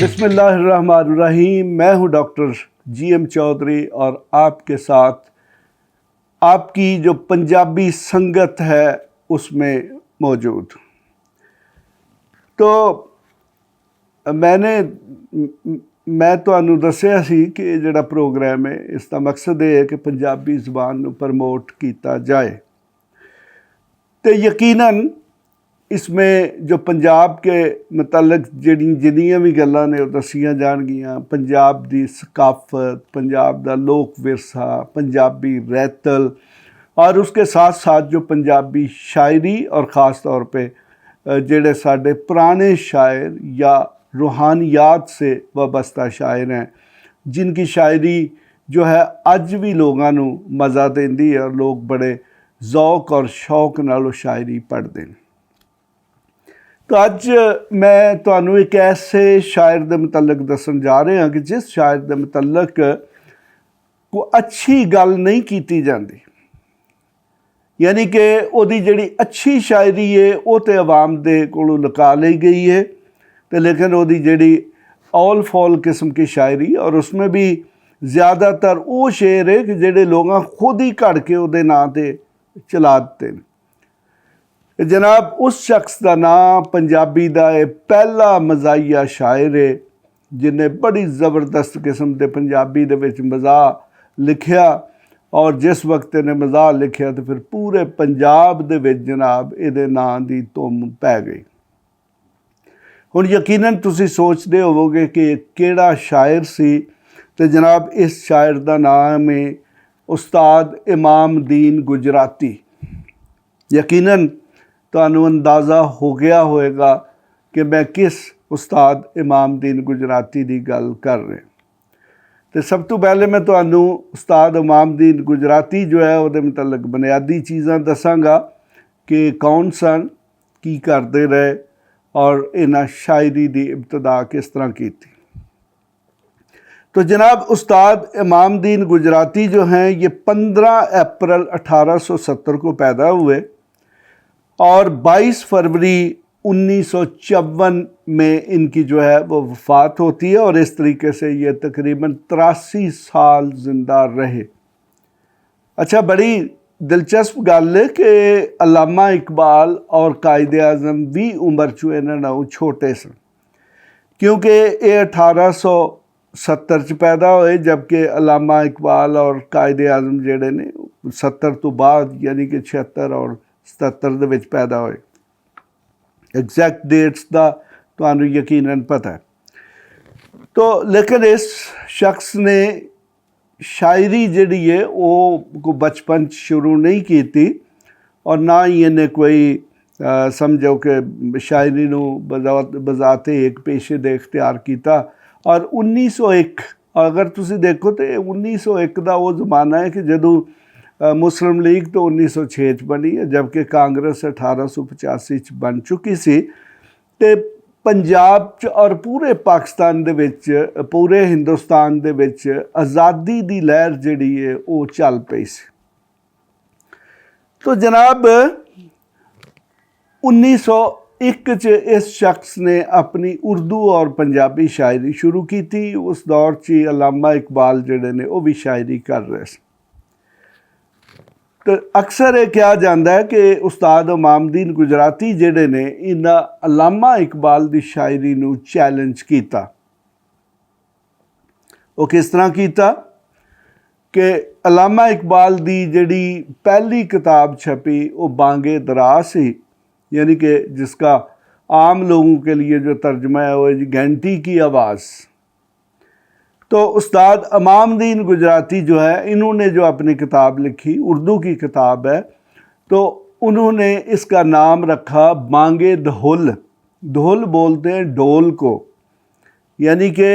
बिस्मिल्लाहिर्रहमानिर्रहीम। मैं हूं डॉक्टर GM चौधरी और आपके साथ आपकी जो पंजाबी संगत है उसमें मौजूद। तो मैं ਤੁਹਾਨੂੰ ਦੱਸਿਆ ਸੀ कि ਜਿਹੜਾ प्रोग्राम है इसका मकसद ये है कि पंजाबी ज़बान ਨੂੰ प्रमोट किया जाए। तो यकीनन इसमें जो पंजाब के मुतलक जिन्नियां भी गल्लां ने वो दसियां जाणगियां। पंजाब दी सकाफत, पंजाब दा लोक विरसा, पंजाबी रैतल और उसके साथ साथ जो पंजाबी शायरी और ख़ास तौर पे जेड़े साडे पुराने शायर या रूहानियात से वाबस्ता शायर हैं, जिनकी शायरी जो है अज भी लोगों को मज़ा देंदी है और लोग बड़े ज़ौक और शौक नाल शायरी पढ़ते हैं। तो अज मैं तुहानू एक ऐसे शायर के मुतलक दसन जा रहा कि जिस शायर के मुतलक को अच्छी गल नहीं की जाती, यानी कि उसकी जिहड़ी अच्छी शायरी है वो तो आवाम दे कोलों लुका ली गई है, तो लेकिन उसकी जिहड़ी ऑल फॉल किस्म की शायरी और उसमें भी ज़्यादातर वो शेर है कि जिहड़े लोग खुद ही घड़ के उसदे नां ते चला देते हैं। जनाब उस शख्स का नाम पंजाबी का पहला मज़ाहिया शायर है जिन्हें बड़ी ज़बरदस्त किस्म के पंजाबी दे विच मज़ाह लिखिया, और जिस वक्त इन्हें मज़ाह लिखिया तो फिर पूरे पंजाब दे विच जनाब इहदे नाम की धुम पै गई। हुण यकीनन तुसीं सोचते होवोगे कि किहड़ा शायर सी, तो जनाब इस शायर का नाम है उस्ताद इमाम दीन गुजराती। यकीनन तुहानू अंदाज़ा हो गया होएगा कि मैं किस उस्ताद इमाम दीन गुजराती की गल कर रहा। तो सब तो पहले मैं तुहानू उस्ताद इमाम दीन गुजराती जो है वो मुतलक बुनियादी चीज़ां दसांगा कि कौन सन, की करते रहे और इन्हां शायरी की इब्तदा किस तरह की थी। तो जनाब उस्ताद इमाम दीन गुजराती जो हैं ये 15 अप्रैल 1870 को पैदा हुए और 22 फरवरी 1954 में इनकी जो है वो वफ़ात होती है, और इस तरीके से ये तकरीबन 83 साल ज़िंदा रहे। अच्छा, बड़ी दिलचस्प गल है कि अल्लामा इकबाल और कायदे आज़म भी उम्र चो इन्होंने छोटे सन, क्योंकि ये 1870 च पैदा होए, जबकि अल्लामा इकबाल और कायदे आज़म जेड़े ने 70 तो बाद यानी कि 76 और 77 दे विच पैदा होए। एग्जैक्ट डेट्स का तुहानू यकीनन पता है। तो लेकिन इस शख्स ने शायरी जिहड़ी है वो को बचपन शुरू नहीं की थी, और ना ही इन्हें कोई समझो कि शायरी नू बजाते एक पेशे दे इख्तियार किया। और 1901 अगर तुसीं देखो तो 1901 का वो जमाना है कि जदों मुस्लिम लीग तो 1906 च बनी है, जबकि कांग्रेस 1885 च बन चुकी सी। ते पंजाब च और पूरे पाकिस्तान दे विच, पूरे हिंदुस्तान दे विच आज़ादी दी लहर जिहड़ी है वो चल पई सी। तो जनाब 1901 च इस शख्स ने अपनी उर्दू और पंजाबी शायरी शुरू की थी। उस दौर च अल्लामा इकबाल जिहड़े ने वो भी शायरी कर रहे थे। तो अक्सर ये कहा जाता है कि उस्ताद इमाम दीन गुजराती जिहड़े ने इन्हां अल्लामा इकबाल की शायरी नू चैलेंज किया। वो किस तरह किया कि अल्लामा इकबाल की जिहड़ी पहली किताब छपी वो बांगे दरा सी, यानी कि जिसका आम लोगों के लिए जो तर्जमा है वो घंटी की आवाज़। तो उस्ताद इमाम दीन गुजराती जो है इन्होंने जो अपनी किताब लिखी, उर्दू की किताब है, तो उन्होंने इसका नाम रखा बांगे धुल। धुल बोलते हैं ढोल को, यानी कि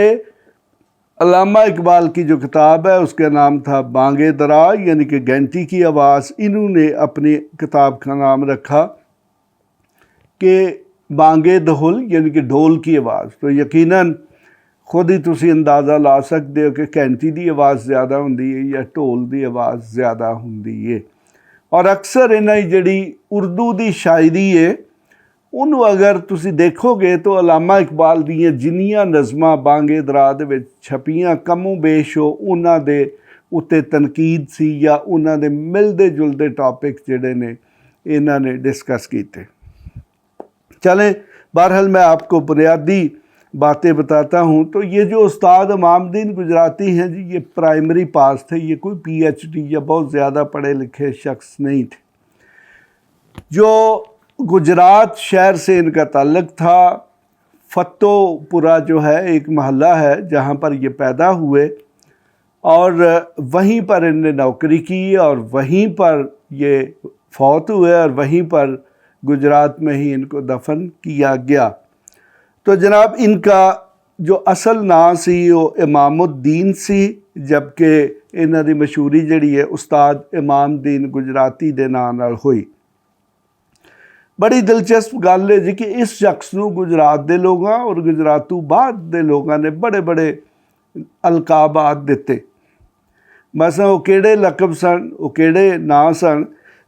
अल्लामा इकबाल की जो किताब है उसका नाम था बांगे दरा, यानी कि घंटी की आवाज़। इन्होंने अपनी किताब का नाम रखा कि बांगे दहुल यानी कि ढोल की आवाज़। तो यकीनन खुद ही तुसी अंदाज़ा ला सकते हो कि घंटी की आवाज़ ज़्यादा होंदी है या ढोल की आवाज़ ज़्यादा होंदी है। और अक्सर इन्हां दी जिहड़ी उर्दू की शायरी है उन्होंने अगर तुसी देखोगे तो अलामा इकबाल दीयां जिन्नियां नज़मां बांगे दरा दे विच छपियां कमों बेश हो उन्हां दे उत्ते तनकीद सी या उन्हां दे मिलदे जुलदे टॉपिक जिहड़े ने इन्हां ने डिस्कस कीते। चलें, बहरहाल मैं आपको बुनियादी बातें बताता हूँ। तो ये जो उस्ताद इमामुद्दीन गुजराती हैं जी, ये प्राइमरी पास थे, ये कोई PhD या बहुत ज़्यादा पढ़े लिखे शख्स नहीं थे। जो गुजरात शहर से इनका ताल्लुक़ था, फतोपुरा जो है एक महल्ला है जहाँ पर ये पैदा हुए और वहीं पर इनने नौकरी की और वहीं पर ये फौत हुए और वहीं पर गुजरात में ही इनको दफन किया गया। तो जनाब इनका जो असल नाम सी वो इमामुद्दीन सी, जबकि इन्हां दी मशहूरी जिहड़ी है उस्ताद इमामुद्दीन गुजराती दे नाम नाल हुई। बड़ी दिलचस्प गल है जी कि इस शख्स नूं गुजरात दे लोगां और गुजरातों बाद दे लोगां ने बड़े बड़े अलकाबात दिते। मसां वो किहड़े लकब सन, वो किहड़े नां सन।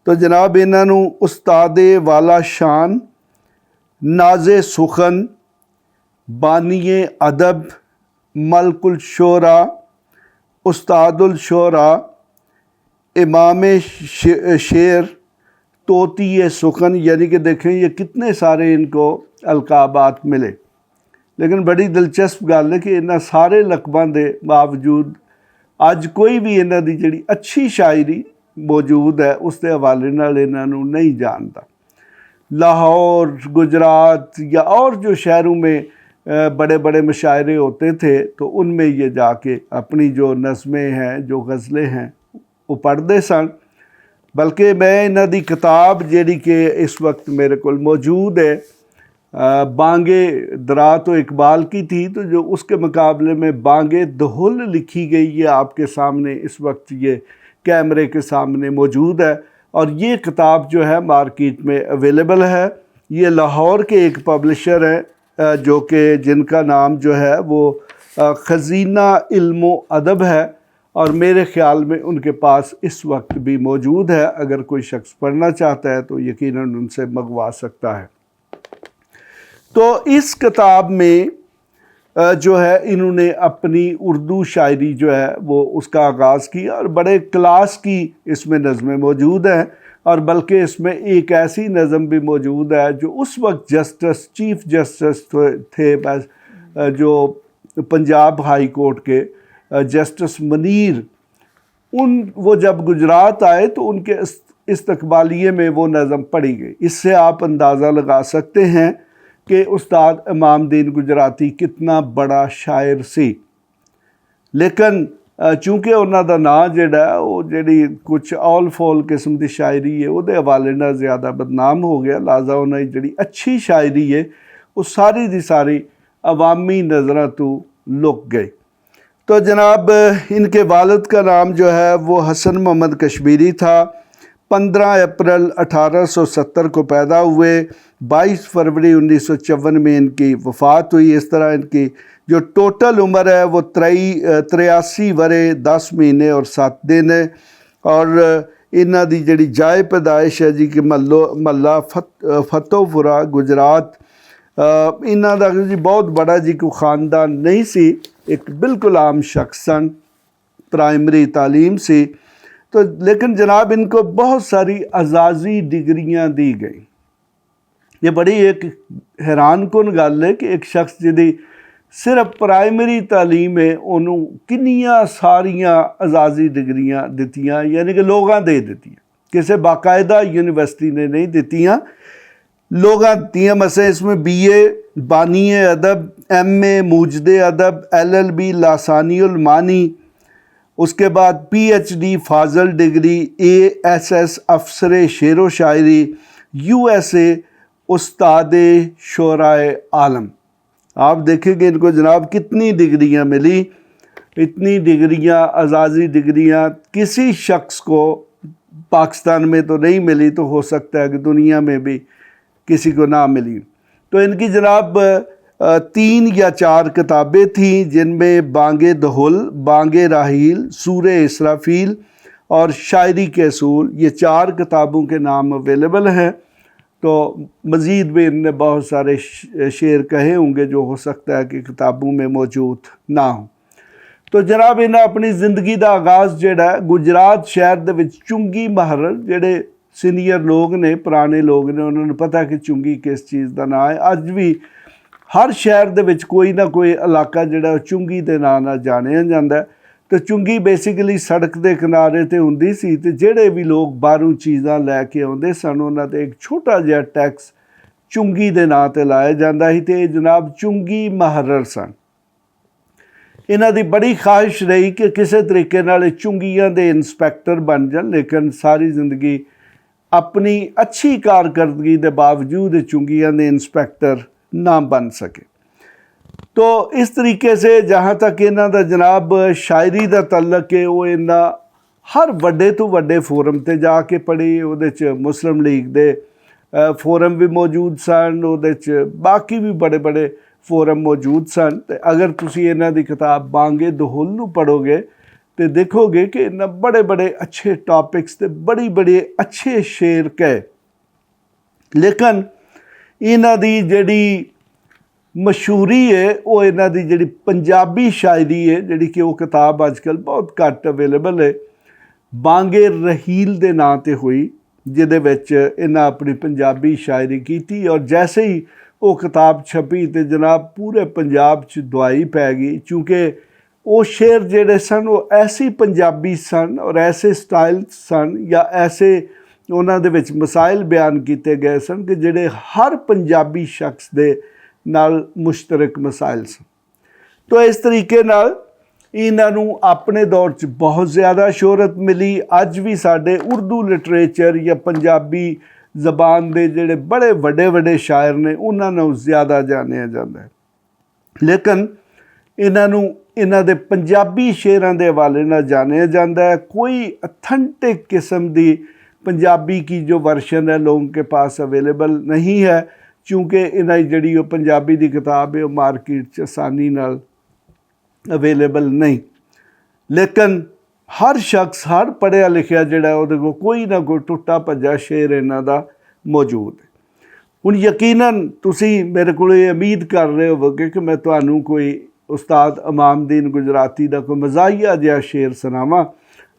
तो जनाब इन्हां नूं उस्तादे वाला शान, नाज़े सुखन, बानिए अदब, मलकुल शोरा, उस्तादुल शोरा, इमाम शेर, तोती सुखन, यानी कि देखें ये कितने सारे इनको अलकाबात मिले। लेकिन बड़ी दिलचस्प गल है कि इन्हां सारे लकबां दे बावजूद अज कोई भी इन्हां दी जिहड़ी अच्छी शायरी मौजूद है उसके हवाले नाल इन्हां नूं नहीं जानता। लाहौर, गुजरात या और जो शहरों में बड़े बड़े मुशायरे होते थे तो उनमें ये जाके अपनी जो नज़में हैं, जो गज़लें हैं वो पढ़ते सन। बल्कि मैं इन्हां दी किताब जिहड़ी कि इस वक्त मेरे को मौजूद है, बांगे दरा तो इकबाल की थी, तो जो उसके मुकाबले में बांगे दहुल लिखी गई है आपके सामने इस वक्त ये कैमरे के सामने मौजूद है। और ये किताब जो है मार्केट में अवेलेबल है। ये लाहौर के एक पब्लिशर हैं जो कि जिनका नाम जो है वो ख़ज़ीना इल्मो अदब है और मेरे ख़्याल में उनके पास इस वक्त भी मौजूद है। अगर कोई शख्स पढ़ना चाहता है तो यकीनन उनसे मंगवा सकता है। तो इस किताब में जो है इन्होंने अपनी उर्दू शायरी जो है वो उसका आगाज़ किया और बड़े क्लास की इसमें नज़में मौजूद हैं। और बल्कि इसमें एक ऐसी नज़म भी मौजूद है जो उस वक्त चीफ जस्टिस थे बस जो पंजाब हाई कोर्ट के जस्टिस मनीर, वो जब गुजरात आए तो उनके इस्तकबालिये में वो नज़म पढ़ी गई। इससे आप अंदाज़ा लगा सकते हैं कि उस्ताद इमामुद्दीन गुजराती कितना बड़ा शायर सी। लेकिन चूँकि उन्हों का नाम जिहड़ा वो जिहड़ी कुछ ऑल फॉल किस्म की शायरी है वो हवाले नाल ज़्यादा बदनाम हो गया, लिहाजा उन्होंने जिहड़ी अच्छी शायरी है वो सारी दी सारी अवामी नज़रां तो लुक गई। तो जनाब इनके वालिद का नाम जो है वो हसन मोहम्मद कश्मीरी था। 15 अप्रैल 1870 को पैदा हुए, 22 फरवरी 1954 में इनकी वफ़ात हुई। इस तरह इनकी जो टोटल उम्र है वो 83 वरे 10 महीने और 7 दिन है। और इन्हां दी जिहड़ी जाए पैदाइश है जी कि महल्ला फतोपुरा गुजरात। इन्हां दा जी बहुत बड़ा जी कोई ख़ानदान नहीं सी, एक बिल्कुल आम शख्स सन, प्राइमरी तालीम सी। तो लेकिन जनाब इनको बहुत सारी अजाजी डिग्रियां दी गई। ये बड़ी एक हैरान कुन गल है कि एक शख्स जिहदी सिर्फ प्राइमरी तालीम है उन्होंने किन्नियां सारियां अजाजी डिग्रियां दित्तियां, यानी कि लोगां दे दित्तियां, किसी बाकायदा यूनिवर्सिटी ने नहीं दित्तियां, लोगां दित्तियां। मसलन इसमें BA बानिए अदब, MA मूजदे अदब, LLB लासानियुल मानी, उसके बाद PhD फाजल डिग्री, ASS अफसर शेर शायरी, USA उस्तादे शोराए आलम। आप देखेंगे इनको जनाब कितनी डिग्रियां मिली। इतनी डिग्रियां, अजाजी डिग्रियां किसी शख्स को पाकिस्तान में तो नहीं मिली, तो हो सकता है कि दुनिया में भी किसी को ना मिली। तो इनकी जनाब 3 या 4 किताबें थीं, जिनमें बांगे दहुल, बांगे राहील, सूरे इसराफील और शायरी के असूल, ये 4 किताबों के नाम अवेलेबल हैं। तो मज़ीद भी इनने बहुत सारे शेर कहे होंगे जो हो सकता है कि किताबों में मौजूद ना हो। तो जनाब इन्हें अपनी ज़िंदगी का आगाज़ जिहड़ा गुजरात शहर दे विच चुंगी महरर, जिहड़े सीनियर लोग ने, पुराने लोग ने, उन्होंने पता कि चुंगी किस चीज़ का नाम है। अज भी हर शहर दे विच कोई ना कोई इलाका जिहड़ा चुंगी के नाम नाल जानिया जांदा है। तो चुंगी बेसिकली सड़क के किनारे ते हुंदी सी, ते जिहड़े भी लोग बाहरों चीज़ां लैके आउंदे सन उन्हां ते एक छोटा जिहा टैक्स चुंगी दे नाम ते लाया जांदा सी, ते जनाब चुंगी महरर सन। इन्हां दी बड़ी ख्वाहिश रही कि किसी तरीके नाल चुंगियां दे इंस्पैक्टर बन जान, लेकिन सारी जिंदगी अपनी अच्छी कारकर्दगी के बावजूद चुंगियां दे इंस्पैक्टर ना बन सके। तो इस तरीके से जहाँ तक इन्हां दा जनाब शायरी का तल्लक है, वो इन्हां हर वड्डे तो वड्डे फोरम ते जाके पढ़ी। उहदे च मुस्लिम लीग दे फोरम भी मौजूद सन, उहदे च बाकी भी बड़े बड़े फोरम मौजूद सन। ते अगर तुसी इन्हां दी किताब बांगे दहुल नूं पढ़ोगे तो देखोगे कि इन्हां बड़े बड़े अच्छे टॉपिक्स ते बड़ी बड़े अच्छे शेर कहे, लेकिन इन्हां दी जिहड़ी मशहूरी है वो इन्हां दी जिहड़ी पंजाबी शायरी है, जिहड़ी कि वो किताब अजकल बहुत घट अवेलेबल है, बांगे रहील दे नां ते हुई, जिहदे विच इन्हां अपनी पंजाबी शायरी कीती। और जैसे ही वो किताब छपी तो जनाब पूरे पंजाब च दुआई पै गई, क्योंकि वो शेर जिहड़े सन वो ऐसी पंजाबी सन और ऐसे स्टाइल सन या ऐसे उन्हां दे विच मसाइल बयान किए गए सन कि जिहड़े हर पंजाबी शख्स दे नाल मुश्तरक मसाइल सन। तो इस तरीके नाल इन्हां नूं अपने दौर च बहुत ज़्यादा शोहरत मिली। अज भी साडे उर्दू लिटरेचर या पंजाबी जबान दे जिहड़े बड़े वड्डे वड्डे शायर ने उन्हां नूं ज़्यादा जानिया जांदा है, लेकिन इन्हां नूं इन्हां दे पंजाबी शेरां दे हवाले नाल जानिया जांदा है। कोई अथेंटिक किस्म दी पंजाबी की जो वर्शन है लोगों के पास अवेलेबल नहीं है, क्योंकि इन्हां दी जिहड़ी पंजाबी दी किताब है वो मार्केट च आसानी नाल अवेलेबल नहीं। लेकिन हर शख्स, हर पढ़िया लिखिया जिहड़ा उहदे कोल कोई ना कोई टुट्टा भज्जा शेर इन्हां दा मौजूद है। हुण यकीनन तुसी मेरे को उम्मीद कर रहे होवोगे कि मैं तुहानूं कोई उस्ताद इमामदीन गुजराती का कोई मज़ाहिया जिहा शेर सुनावां,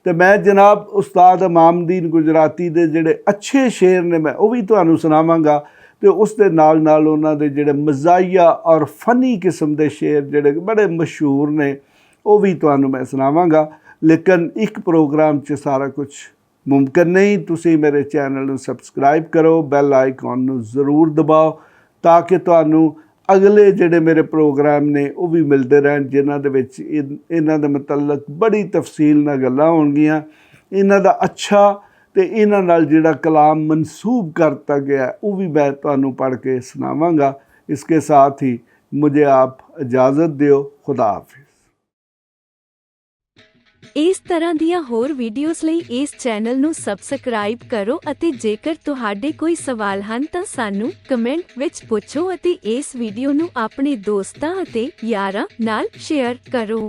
तो मैं जनाब उस्ताद इमामदीन गुजराती दे जिहड़े अच्छे शेर ने मैं वो भी तुहानूं सुनावांगा, तो उस दे नाल नाल उन्हां दे जिहड़े मज़ाहिया और फनी किस्म के शेर जिहड़े बड़े मशहूर ने वो भी तुहानूं मैं सुनावांगा। लेकिन एक प्रोग्राम च सारा कुछ मुमकिन नहीं। तुसी मेरे चैनल नूं सबसक्राइब करो, बैल आइकॉन नूं ज़रूर दबाओ, ताकि तुहानूं अगले जिहड़े मेरे प्रोग्राम ने वो भी मिलते रहन, जिन्हां दे विच इन्हां दे मुतल्लक बड़ी तफसील नाल गल्लां होणगीआं। इन्हां दा अच्छा तो इन्हां नाल जिहड़ा कलाम मनसूब करता गया वो भी मैं तुहानूं पढ़ के सुनावांगा। इसके साथ ही मुझे आप इजाज़त दिओ। खुदा हाफिज़। इस तरह दियां होर वीडियोस लई इस चैनल नूं सबसक्राइब करो ਅਤੇ ਜੇਕਰ ਤੁਹਾਡੇ ਕੋਈ ਸਵਾਲ ਹਨ ਤਾਂ ਸਾਨੂੰ ਕਮੈਂਟ ਵਿੱਚ ਪੁੱਛੋ ਅਤੇ ਇਸ ਵੀਡੀਓ ਨੂੰ ਆਪਣੇ ਦੋਸਤਾਂ ਅਤੇ ਯਾਰਾਂ ਨਾਲ ਸ਼ੇਅਰ ਕਰੋ।